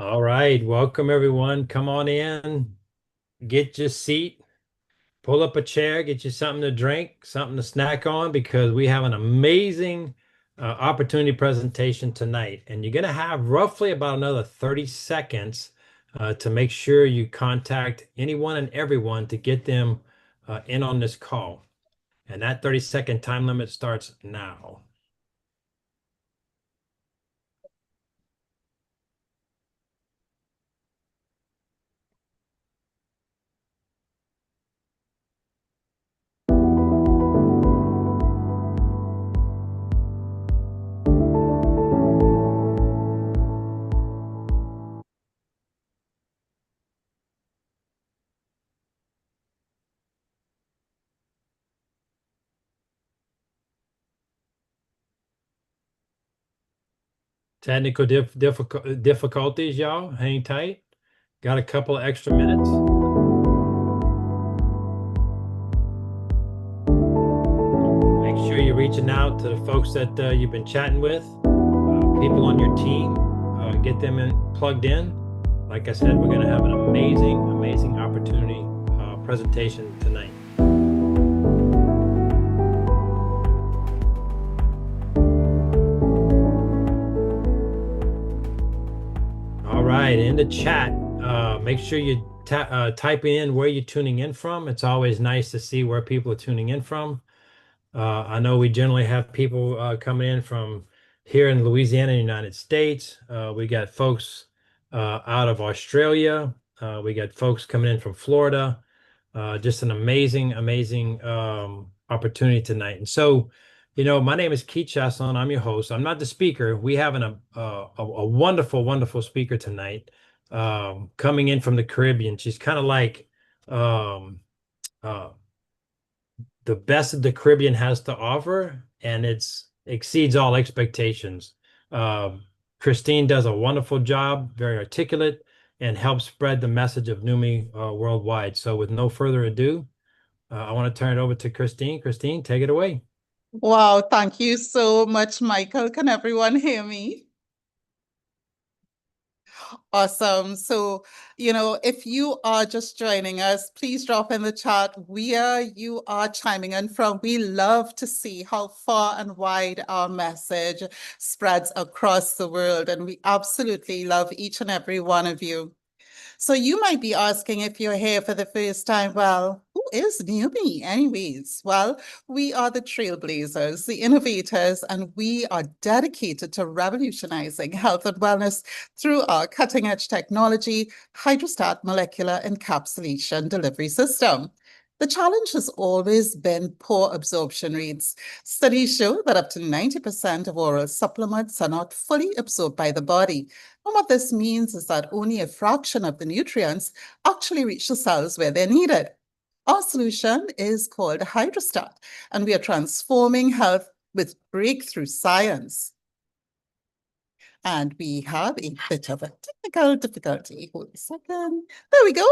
All right, welcome everyone. Come on in, get your seat, pull up a chair, get you something to drink, something to snack on, because we have an amazing opportunity presentation tonight. And you're going to have roughly about another 30 seconds to make sure you contact anyone and everyone to get them in on this call. And that 30-second time limit starts now. Technical difficulties, y'all. Hang tight. Got a couple of extra minutes. Make sure you're reaching out to the folks that you've been chatting with, people on your team, get them plugged in. Like I said, we're going to have an amazing opportunity presentation tonight. All right, in the chat, make sure you type in where you're tuning in from. It's always nice to see where people are tuning in from. I know we generally have people coming in from here in Louisiana, United States. We got folks out of Australia. We got folks coming in from Florida. Just an amazing opportunity tonight. And so, my name is Keith Chaslin. I'm your host. I'm not the speaker. We have a wonderful speaker tonight coming in from the Caribbean. She's kind of like um, uh, the best that the Caribbean has to offer, and it's exceeds all expectations. Um, Christine does a wonderful job, very articulate, and helps spread the message of Neumi worldwide. So, with no further ado, I want to turn it over to Christine. Christine, take it away. Wow, thank you so much, Michael. Can everyone hear me? Awesome. So, if you are just joining us, please drop in the chat where you are chiming in from. We love to see how far and wide our message spreads across the world, and we absolutely love each and every one of you. So you might be asking, if you're here for the first time, well, who is Neumi anyways? Well, we are the trailblazers, the innovators, and we are dedicated to revolutionizing health and wellness through our cutting edge technology, hydrostat molecular encapsulation delivery system. The challenge has always been poor absorption rates. Studies show that up to 90% of oral supplements are not fully absorbed by the body. And what this means is that only a fraction of the nutrients actually reach the cells where they're needed. Our solution is called Hydrostat, and we are transforming health with breakthrough science. And we have a bit of a technical difficulty. Hold a second. There we go.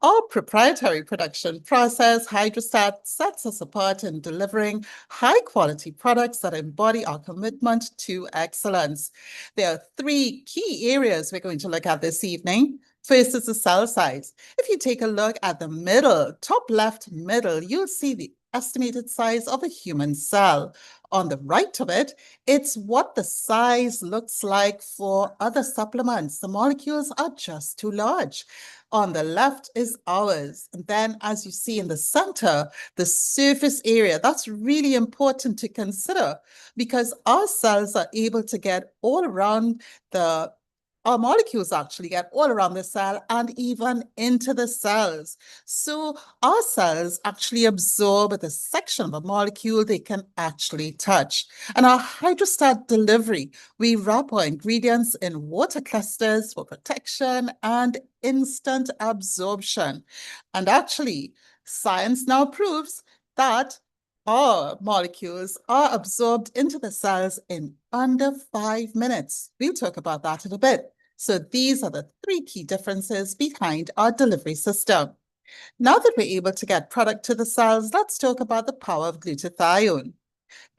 Our proprietary production process, Hydrostat, sets us apart in delivering high-quality products that embody our commitment to excellence. There are three key areas we're going to look at this evening. First is the cell size. If you take a look at the middle, top left middle, you'll see the estimated size of a human cell. On the right of it, it's what the size looks like for other supplements. The molecules are just too large. On the left is ours. And then, as you see in the center, the surface area, that's really important to consider, because our cells are able to get all around our molecules actually get all around the cell and even into the cells. So our cells actually absorb the section of a molecule they can actually touch. And our hydrostat delivery, we wrap our ingredients in water clusters for protection and instant absorption. And actually, science now proves that our molecules are absorbed into the cells in under 5 minutes. We'll talk about that in a bit. So these are the three key differences behind our delivery system. Now that we're able to get product to the cells, let's talk about the power of glutathione.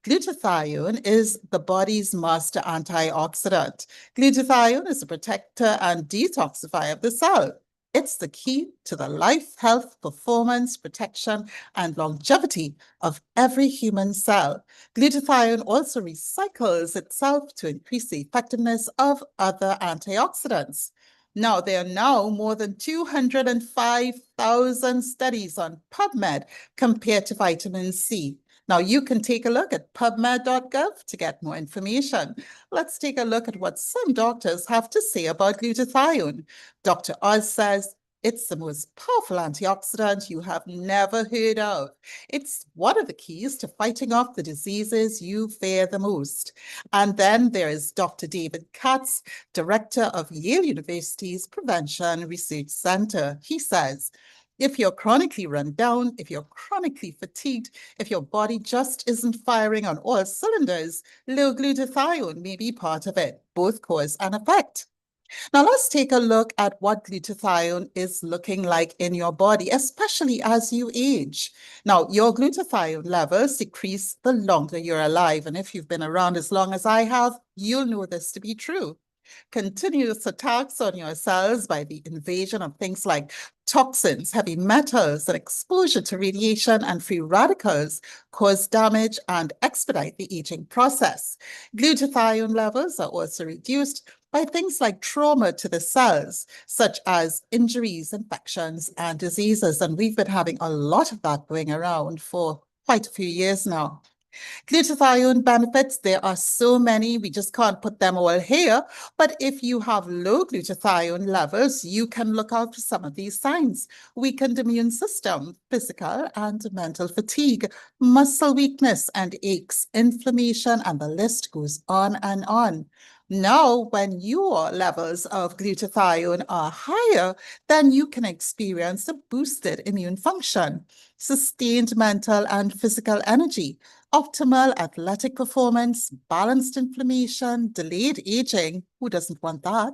Glutathione is the body's master antioxidant. Glutathione is a protector and detoxifier of the cell. It's the key to the life, health, performance, protection, and longevity of every human cell. Glutathione also recycles itself to increase the effectiveness of other antioxidants. Now, there are now more than 205,000 studies on PubMed compared to vitamin C. Now, you can take a look at pubmed.gov to get more information. Let's take a look at what some doctors have to say about glutathione. Dr. Oz says, it's the most powerful antioxidant you have never heard of. It's one of the keys to fighting off the diseases you fear the most. And then there is Dr. David Katz, director of Yale University's Prevention Research Center. He says, if you're chronically run down, if you're chronically fatigued, if your body just isn't firing on all cylinders, low glutathione may be part of it, both cause and effect. Now let's take a look at what glutathione is looking like in your body, especially as you age. Now, your glutathione levels decrease the longer you're alive. And if you've been around as long as I have, you'll know this to be true. Continuous attacks on your cells by the invasion of things like toxins, heavy metals, and exposure to radiation and free radicals cause damage and expedite the aging process. Glutathione levels are also reduced by things like trauma to the cells, such as injuries, infections, and diseases. And we've been having a lot of that going around for quite a few years now. Glutathione benefits, there are so many, we just can't put them all here. But if you have low glutathione levels, you can look out for some of these signs. Weakened immune system, physical and mental fatigue, muscle weakness and aches, inflammation, and the list goes on and on. Now, when your levels of glutathione are higher, then you can experience a boosted immune function, sustained mental and physical energy, optimal athletic performance, balanced inflammation, delayed aging. Who doesn't want that?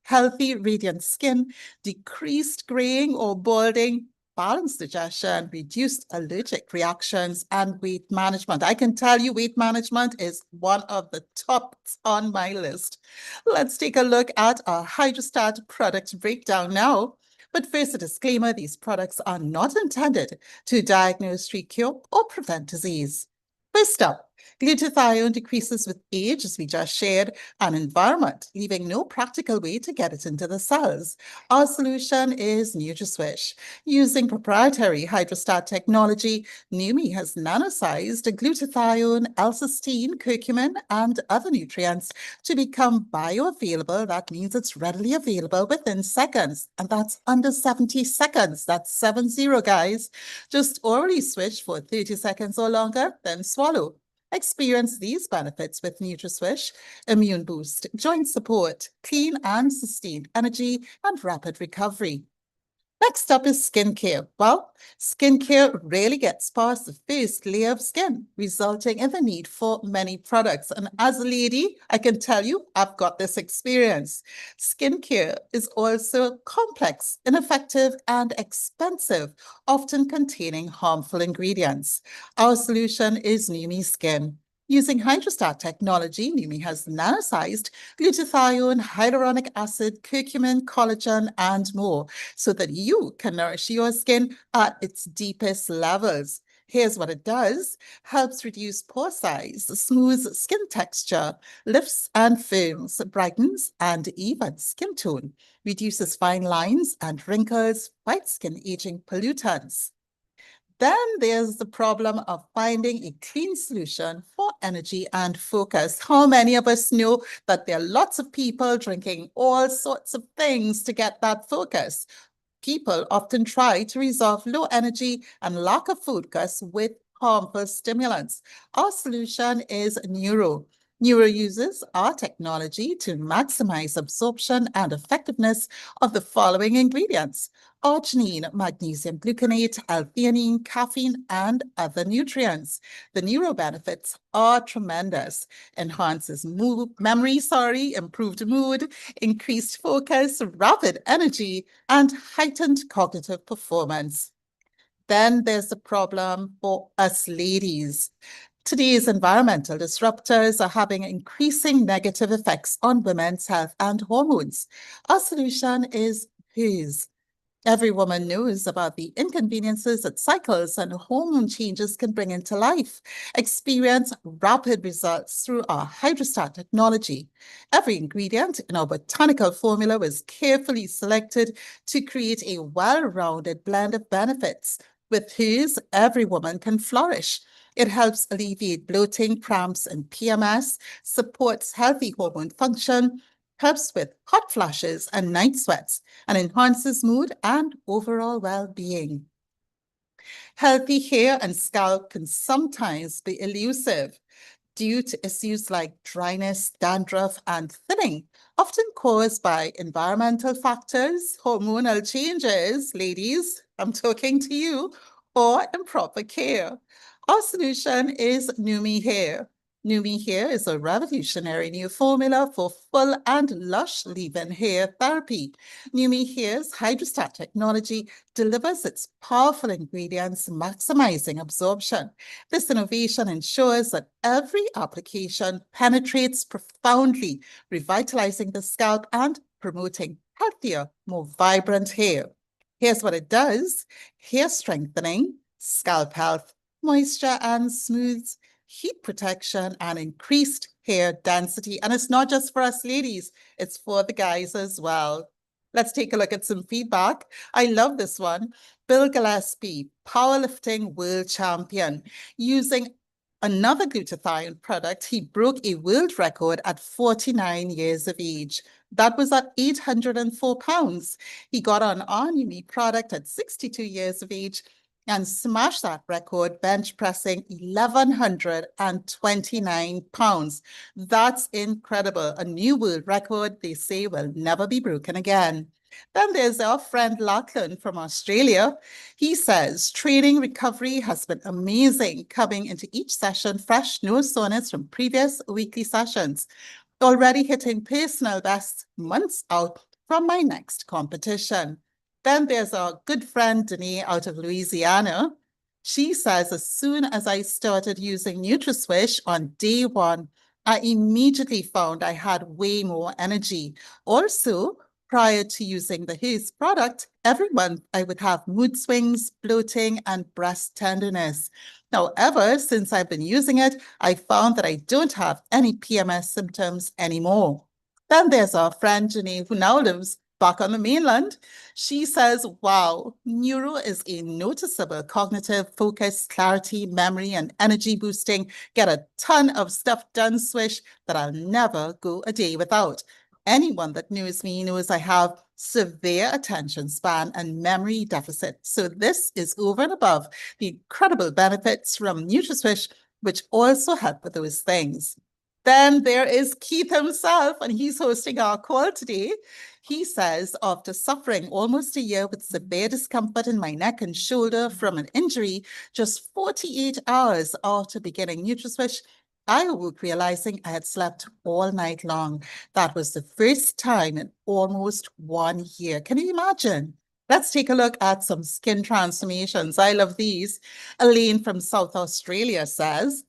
Healthy, radiant skin, decreased graying or balding, balanced digestion, reduced allergic reactions, and weight management. I can tell you weight management is one of the tops on my list. Let's take a look at our Hydrostat product breakdown now. But first, a disclaimer, these products are not intended to diagnose, treat, cure, or prevent disease. First up, glutathione decreases with age, as we just shared, and environment, leaving no practical way to get it into the cells. Our solution is NutraSwish. Using proprietary hydrostat technology, Neumi has nano-sized glutathione, L-cysteine, curcumin, and other nutrients to become bioavailable. That means it's readily available within seconds, and that's under 70 seconds. That's 70, guys. Just orally switch for 30 seconds or longer, then swallow. Experience these benefits with NutraSwish: immune boost, joint support, clean and sustained energy, and rapid recovery. Next up is skincare. Well, skincare rarely gets past the first layer of skin, resulting in the need for many products. And as a lady, I can tell you, I've got this experience. Skincare is also complex, ineffective, and expensive, often containing harmful ingredients. Our solution is Neumi Skin. Using hydrostat technology, Neumi has nano-sized glutathione, hyaluronic acid, curcumin, collagen, and more, so that you can nourish your skin at its deepest levels. Here's what it does: helps reduce pore size, smooths skin texture, lifts and firms, brightens and evens skin tone, reduces fine lines and wrinkles, fights skin aging pollutants. Then there's the problem of finding a clean solution for energy and focus. How many of us know that there are lots of people drinking all sorts of things to get that focus? People often try to resolve low energy and lack of focus with harmful stimulants. Our solution is Neuro. Neuro uses our technology to maximize absorption and effectiveness of the following ingredients: arginine, magnesium gluconate, L-theanine, caffeine, and other nutrients. The neuro benefits are tremendous. Enhances memory, improved mood, increased focus, rapid energy, and heightened cognitive performance. Then there's the problem for us ladies. Today's environmental disruptors are having increasing negative effects on women's health and hormones. Our solution is hers. Every woman knows about the inconveniences that cycles and hormone changes can bring into life. Experience rapid results through our hydrostat technology. Every ingredient in our botanical formula was carefully selected to create a well-rounded blend of benefits. With hers, every woman can flourish. It helps alleviate bloating, cramps, and PMS, supports healthy hormone function, helps with hot flashes and night sweats, and enhances mood and overall well-being. Healthy hair and scalp can sometimes be elusive due to issues like dryness, dandruff, and thinning, often caused by environmental factors, hormonal changes, ladies, I'm talking to you, or improper care. Our solution is Neumi Hair. Neumi Hair is a revolutionary new formula for full and lush leave-in hair therapy. Neumi Hair's hydrostat technology delivers its powerful ingredients, maximizing absorption. This innovation ensures that every application penetrates profoundly, revitalizing the scalp and promoting healthier, more vibrant hair. Here's what it does: hair strengthening, scalp health, moisture and smooth, heat protection, and increased hair density. And it's not just for us ladies, it's for the guys as well. Let's take a look at some feedback. I love this one. Bill Gillespie, powerlifting world champion. Using another glutathione product, he broke a world record at 49 years of age. That was at 804 pounds. He got on our Neumi product at 62 years of age and smashed that record, bench pressing 1,129 pounds. That's incredible. A new world record, they say, will never be broken again. Then there's our friend Lachlan from Australia. He says, training recovery has been amazing, coming into each session fresh, no soreness from previous weekly sessions. Already hitting personal best months out from my next competition. Then there's our good friend Danae out of Louisiana. She says, as soon as I started using NutriSwish on day one, I immediately found I had way more energy. Also, prior to using the Haze product, every month I would have mood swings, bloating, and breast tenderness. However, since I've been using it, I found that I don't have any PMS symptoms anymore. Then there's our friend Jenny, who now lives back on the mainland. She says, wow, neuro is a noticeable cognitive focus, clarity, memory, and energy boosting. Get a ton of stuff done, Swish, that I'll never go a day without. Anyone that knows me knows I have severe attention span and memory deficit. So this is over and above the incredible benefits from NutriSwish, which also help with those things. Then there is Keith himself, and he's hosting our call today. He says, after suffering almost a year with severe discomfort in my neck and shoulder from an injury, just 48 hours after beginning NutriSwish, I awoke realizing I had slept all night long. That was the first time in almost 1 year. Can you imagine? Let's take a look at some skin transformations. I love these. Elaine from South Australia says,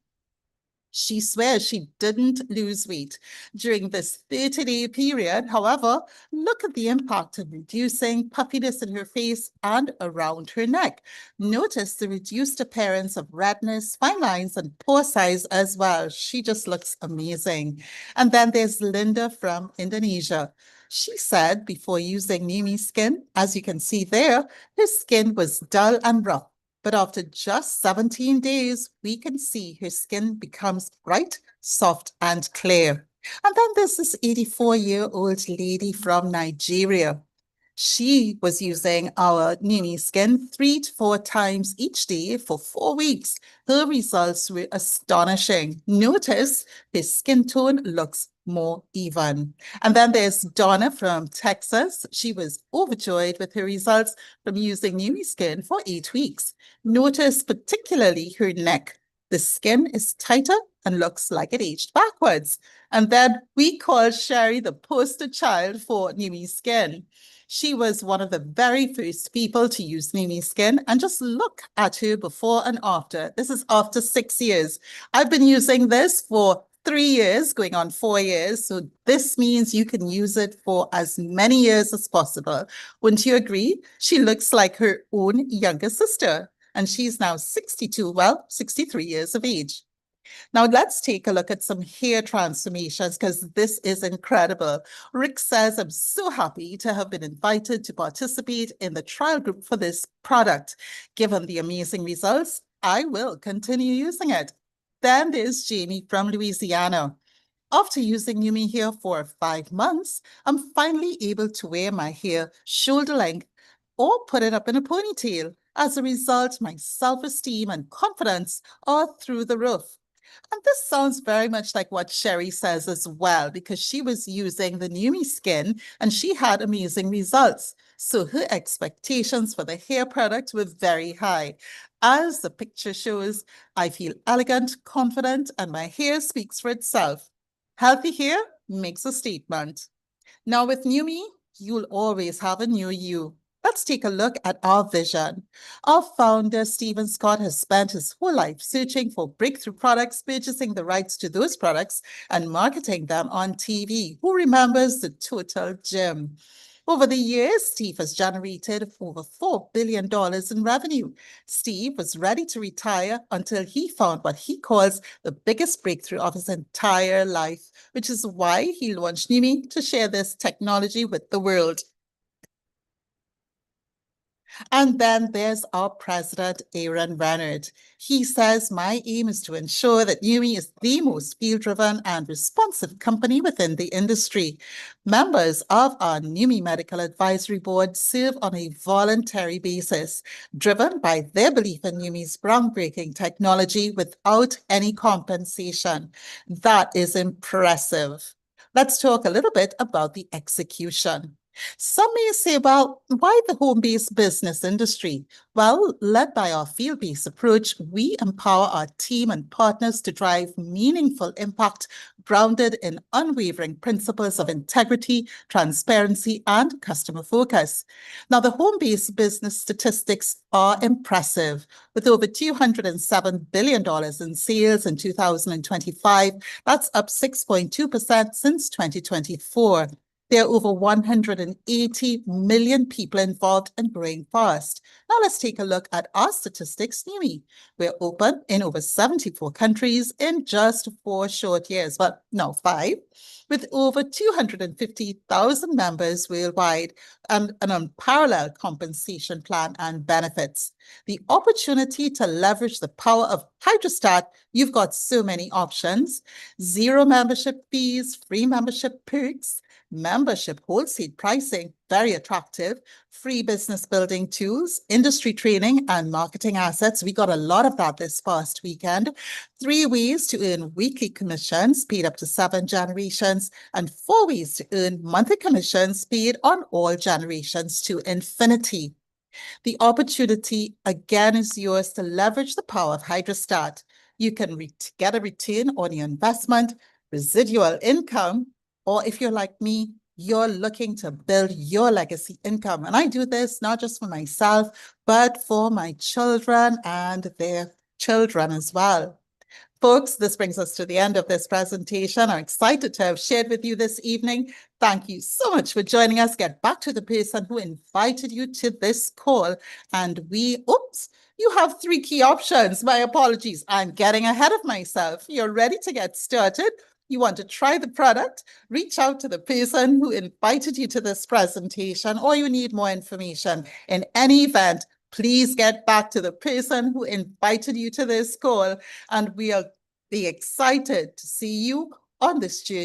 she swears she didn't lose weight during this 30-day period. However, look at the impact of reducing puffiness in her face and around her neck. Notice the reduced appearance of redness, fine lines, and pore size as well. She just looks amazing. And then there's Linda from Indonesia. She said before using Neumi Skin, as you can see there, her skin was dull and rough. But after just 17 days, we can see her skin becomes bright, soft, and clear. And then there's this 84-year-old lady from Nigeria. She was using our Neumi Skin 3 to 4 times each day for 4 weeks. Her results were astonishing. Notice her skin tone looks more even. And then there's Donna from Texas. She was overjoyed with her results from using Neumi Skin for 8 weeks. Notice particularly her neck. The skin is tighter and looks like it aged backwards. And then we call Sherry the poster child for Neumi Skin. She was one of the very first people to use Neumi Skin, and just look at her before and after. This is after 6 years. I've been using this for 3 years, going on 4 years. So this means you can use it for as many years as possible. Wouldn't you agree? She looks like her own younger sister, and she's now 62, well, 63 years of age. Now let's take a look at some hair transformations because this is incredible. Rick says, I'm so happy to have been invited to participate in the trial group for this product. Given the amazing results, I will continue using it. Then there's Jamie from Louisiana. After using Neumi Hair for 5 months, I'm finally able to wear my hair shoulder length or put it up in a ponytail. As a result, my self-esteem and confidence are through the roof. And this sounds very much like what Sherry says as well, because she was using the Neumi Skin and she had amazing results. So her expectations for the hair product were very high. As the picture shows, I feel elegant, confident, and my hair speaks for itself. Healthy hair makes a statement. Now with Neumi, you'll always have a new you. Let's take a look at our vision. Our founder, Stephen Scott, has spent his whole life searching for breakthrough products, purchasing the rights to those products, and marketing them on TV. Who remembers the total gem? Over the years, Steve has generated over $4 billion in revenue. Steve was ready to retire until he found what he calls the biggest breakthrough of his entire life, which is why he launched Neumi to share this technology with the world. And then there's our president, Aaron Renard. He says, my aim is to ensure that Neumi is the most field-driven and responsive company within the industry. Members of our Neumi Medical Advisory Board serve on a voluntary basis, driven by their belief in Neumi's groundbreaking technology without any compensation. That is impressive. Let's talk a little bit about the execution. Some may say, well, why the home-based business industry? Well, led by our field-based approach, we empower our team and partners to drive meaningful impact grounded in unwavering principles of integrity, transparency, and customer focus. Now, the home-based business statistics are impressive. With over $207 billion in sales in 2025, that's up 6.2% since 2024. There are over 180 million people involved and growing fast. Now let's take a look at our statistics, Neumi. We're open in over 74 countries in just 4 short years, but no, 5, with over 250,000 members worldwide and an unparalleled compensation plan and benefits. The opportunity to leverage the power of Hydrostat, you've got so many options. 0 membership fees, free membership perks, membership wholesale pricing, very attractive, free business building tools, industry training, and marketing assets. We got a lot of that this past weekend. 3 ways to earn weekly commissions paid up to 7 generations, and 4 ways to earn monthly commissions paid on all generations to infinity. The opportunity, again, is yours to leverage the power of Hydrostat. You can get a return on your investment, residual income, or if you're like me, you're looking to build your legacy income. And I do this not just for myself, but for my children and their children as well. Folks, this brings us to the end of this presentation. I'm excited to have shared with you this evening. Thank you so much for joining us. Get back to the person who invited you to this call. And you have 3 key options. My apologies. I'm getting ahead of myself. You're ready to get started. You want to try the product, reach out to the person who invited you to this presentation, or you need more information. In any event, please get back to the person who invited you to this call, and we'll be excited to see you on this journey.